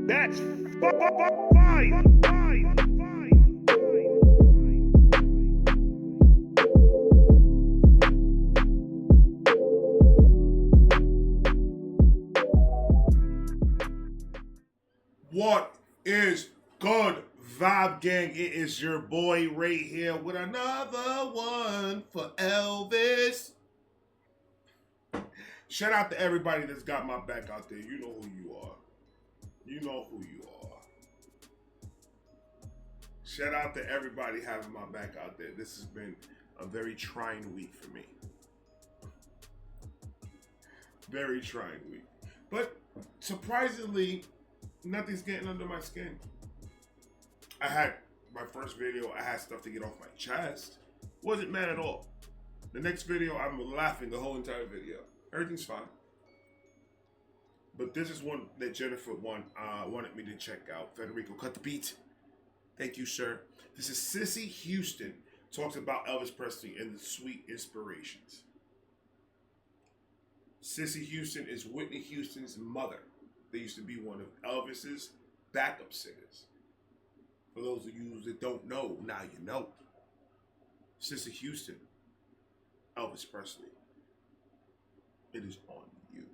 That's fine. What is good, Vibe Gang? It is your boy right here with another one for Elvis. Shout out to everybody that's got my back out there. You know who you are. You know who you are. Shout out to everybody having my back out there. This has been a very trying week for me. Very trying week. But surprisingly, nothing's getting under my skin. I had my first video, I had stuff to get off my chest. Wasn't mad at all. The next video, I'm laughing the whole entire video. Everything's fine. But this is one that Jennifer wanted me to check out. Federico, cut the beat. Thank you, sir. This is Cissy Houston. Talks about Elvis Presley and the sweet inspirations. Cissy Houston is Whitney Houston's mother. They used to be one of Elvis's backup singers. For those of you that don't know, now you know. Cissy Houston, Elvis Presley. It is on you.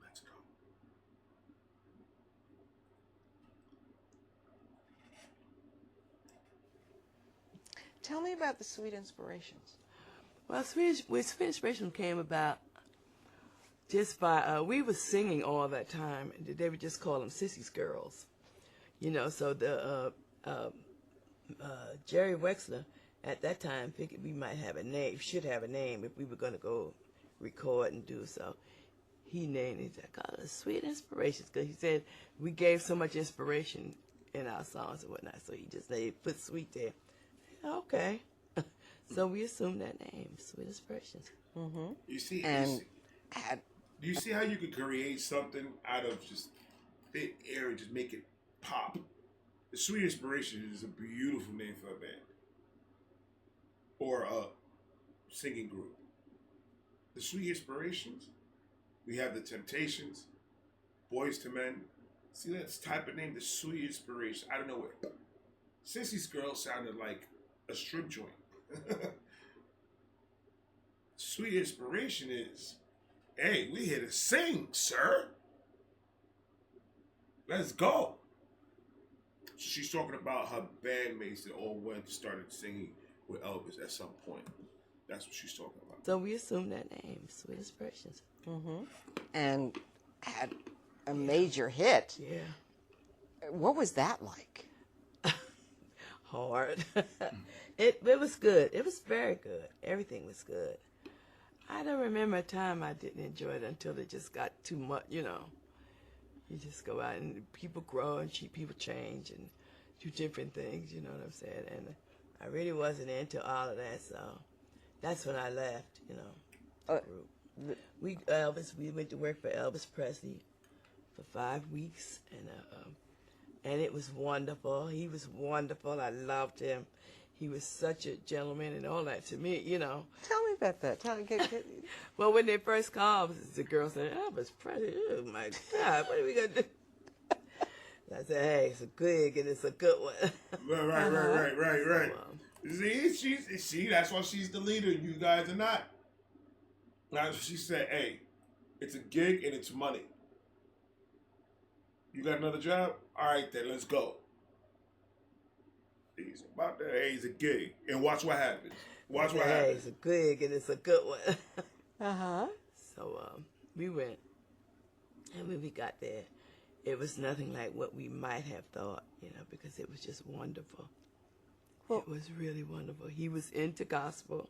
Let's go. Tell me about the sweet inspirations. Well, sweet inspiration came about just by, we were singing all that time, and they would just call them Sissy's girls. You know, so the Jerry Wexler at that time figured we might have a name, should have a name if we were going to go record and do so. He named it, I called it Sweet Inspirations, because he said we gave so much inspiration in our songs and whatnot, so he just put sweet there. Okay. So we assumed that name, Sweet Inspirations. Mm-hmm. You see, do you see how you could create something out of just thin air and just make it pop? The Sweet Inspiration is a beautiful name for a band or a singing group. The Sweet Inspirations, we have the Temptations, Boys to Men. See that type of name, the Sweet Inspiration. I don't know what. Sissy's Girl sounded like a strip joint. Sweet Inspiration is, hey, we here to sing, sir. Let's go. She's talking about her bandmates that all went and started singing with Elvis at some point. That's what she's talking about. So we assumed that name, Sweet Inspirations. Mm-hmm. And had a major hit. Yeah. What was that like? Hard. It was good. It was very good. Everything was good. I don't remember a time I didn't enjoy it until it just got too much, you know. You just go out and people grow and people change and do different things, you know what I'm saying? And I really wasn't into all of that, so that's when I left, you know. We went to work for Elvis Presley for 5 weeks, and it was wonderful. He was wonderful. I loved him. He was such a gentleman and all that to me, you know. Tell me about that. Well, when they first called, the girl said, Elvis Presley, oh my God, what are we going to do? I said, hey, it's a gig and it's a good one. Right. See, that's why she's the leader. You guys are not. That's what she said, hey, it's a gig and it's money. You got another job? All right, then, let's go. He's about that. Hey, it's a gig. And watch what happens. Watch what happens. It's a gig and it's a good one. Uh-huh. So we went. And when we got there, it was nothing like what we might have thought, you know, because it was just wonderful. It was really wonderful. He was into gospel.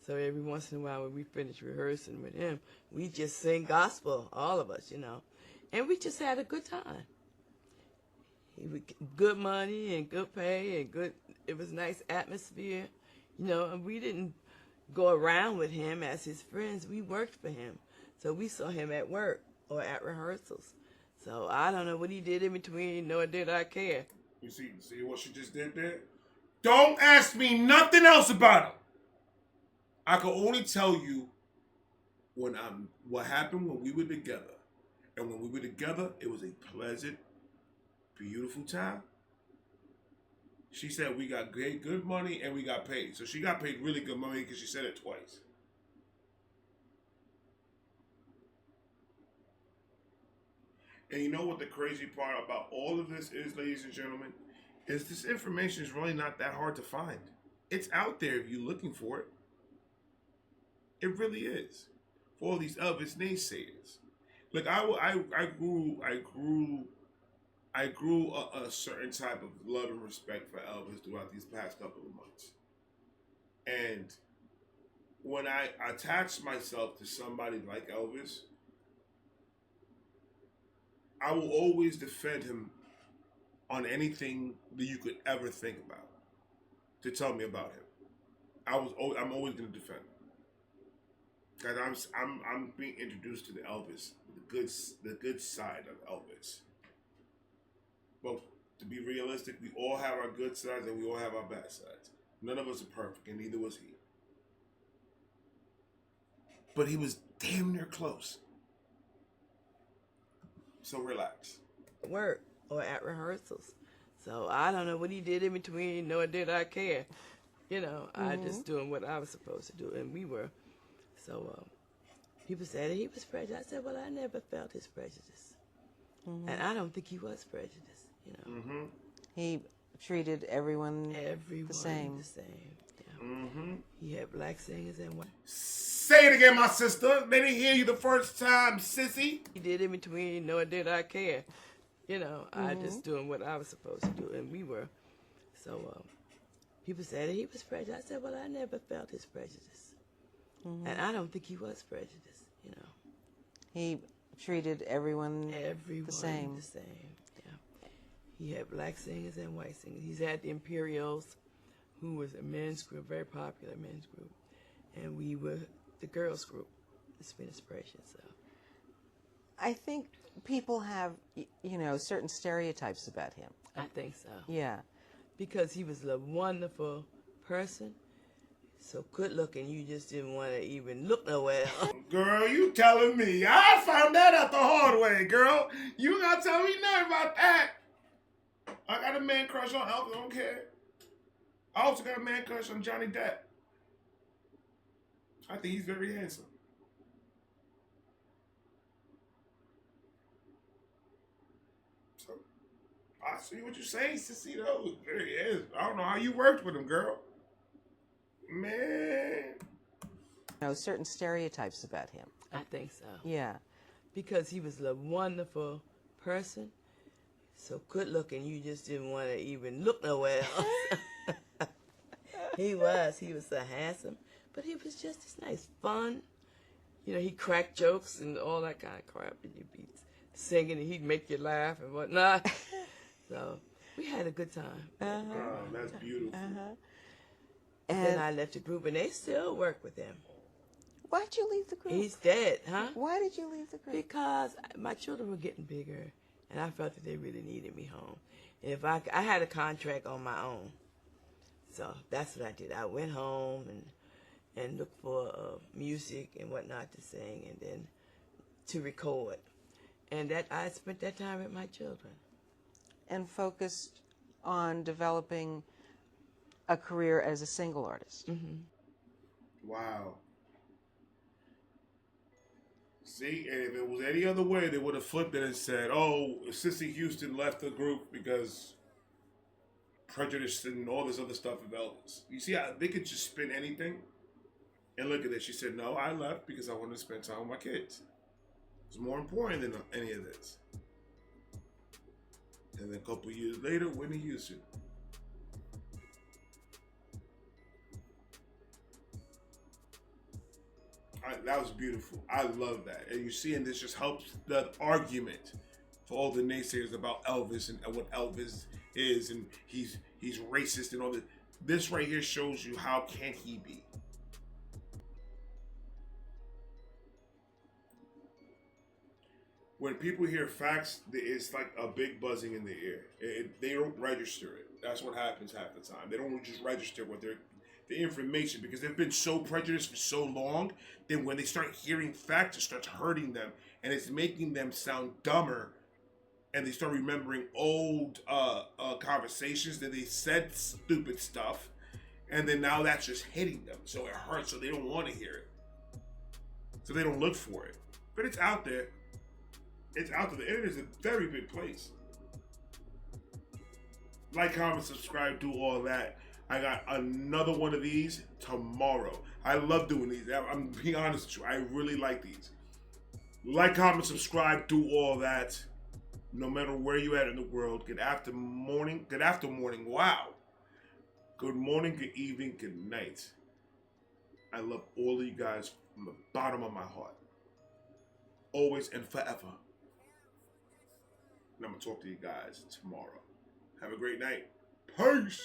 So every once in a while when we finished rehearsing with him, we just sing gospel, all of us, you know. And we just had a good time. He would get good money and good pay and good, it was nice atmosphere, you know, and we didn't go around with him as his friends. We worked for him. So we saw him at work or at rehearsals. So I don't know what he did in between, nor did I care. You see what she just did there? Don't ask me nothing else about him. I can only tell you what happened when we were together. And when we were together, it was a pleasant, beautiful time. She said we got good money and we got paid. So she got paid really good money because she said it twice. And you know what the crazy part about all of this is, ladies and gentlemen? Is this information is really not that hard to find. It's out there if you're looking for it. It really is. For all these Elvis naysayers. Like I grew a certain type of love and respect for Elvis throughout these past couple of months. And when I attach myself to somebody like Elvis, I will always defend him on anything that you could ever think about to tell me about him. I'm always going to defend him. Because I'm being introduced to the Elvis, the good side of Elvis. But to be realistic, we all have our good sides and we all have our bad sides. None of us are perfect, and neither was he. But he was damn near close. So relax. Work or at rehearsals. So I don't know what he did in between, nor did I care. You know, I just doing what I was supposed to do, and we were. So people said he was prejudiced. I said, well, I never felt his prejudice. And I don't think he was prejudiced, you know. He treated everyone the same. Yeah. He had black singers and white. Say it again, my sister. They didn't hear you the first time, sissy. He did in between, nor did I care. You know, I just doing what I was supposed to do, and we were. So people said he was prejudiced. I said, well, I never felt his prejudice. And I don't think he was prejudiced, you know. He treated everyone the same. Yeah. He had black singers and white singers. He's had the Imperials, who was a men's group, very popular men's group. And we were the girls group, the Spin Inspiration. So I think people have, you know, certain stereotypes about him. I think so. Yeah. Because he was a wonderful person, so good looking, you just didn't want to even look nowhere. Girl, you telling me. I found that out the hard way, girl. You not tell me nothing about that. I got a man crush on Elvis, I don't care. I also got a man crush on Johnny Depp. I think he's very handsome. So, I see what you're saying, Cissy, though. There he is. I don't know how you worked with him, girl. Man. You know, certain stereotypes about him. I think so. Yeah. Because he was a wonderful person, so good looking, you just didn't want to even look nowhere else. He was so handsome, but he was just as nice, fun. You know, he cracked jokes and all that kind of crap, and you'd be singing, and he'd make you laugh and whatnot. So we had a good time. Oh, that's beautiful. And then I left the group, and they still work with him. Why'd you leave the group? He's dead, huh? Why did you leave the group? Because my children were getting bigger, and I felt that they really needed me home. And if I had a contract on my own, so that's what I did. I went home and looked for music and whatnot to sing, and then to record. And that I spent that time with my children. And focused on developing a career as a single artist. Wow. See, and if it was any other way, they would have flipped it and said, oh, Cissy Houston left the group because prejudice and all this other stuff of Elvis. You see how they could just spin anything? And look at this. She said, no, I left because I wanted to spend time with my kids. It's more important than any of this. And then a couple years later, Whitney Houston. That was beautiful. I love that. And you see, and this just helps the argument for all the naysayers about Elvis and what Elvis is, and he's racist and all this. This right here shows you how can he be. When people hear facts, it's like a big buzzing in the ear. They don't register it. That's what happens half the time. They don't just register what the information because they've been so prejudiced for so long. Then when they start hearing facts, it starts hurting them, and it's making them sound dumber. And they start remembering old conversations that they said stupid stuff, and then now that's just hitting them, so it hurts. So they don't want to hear it, so they don't look for it. But it's out there. It's out there. The internet is a very big place. Like, comment, subscribe, do all that. I got another one of these tomorrow. I love doing these. I'm being honest with you. I really like these. Like, comment, subscribe, do all that. No matter where you at in the world. Good after morning. Wow. Good morning, good evening, good night. I love all of you guys from the bottom of my heart. Always and forever. And I'm going to talk to you guys tomorrow. Have a great night. Peace.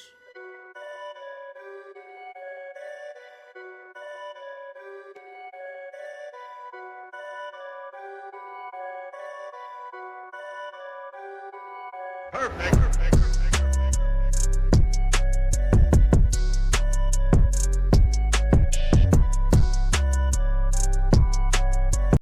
Perfect.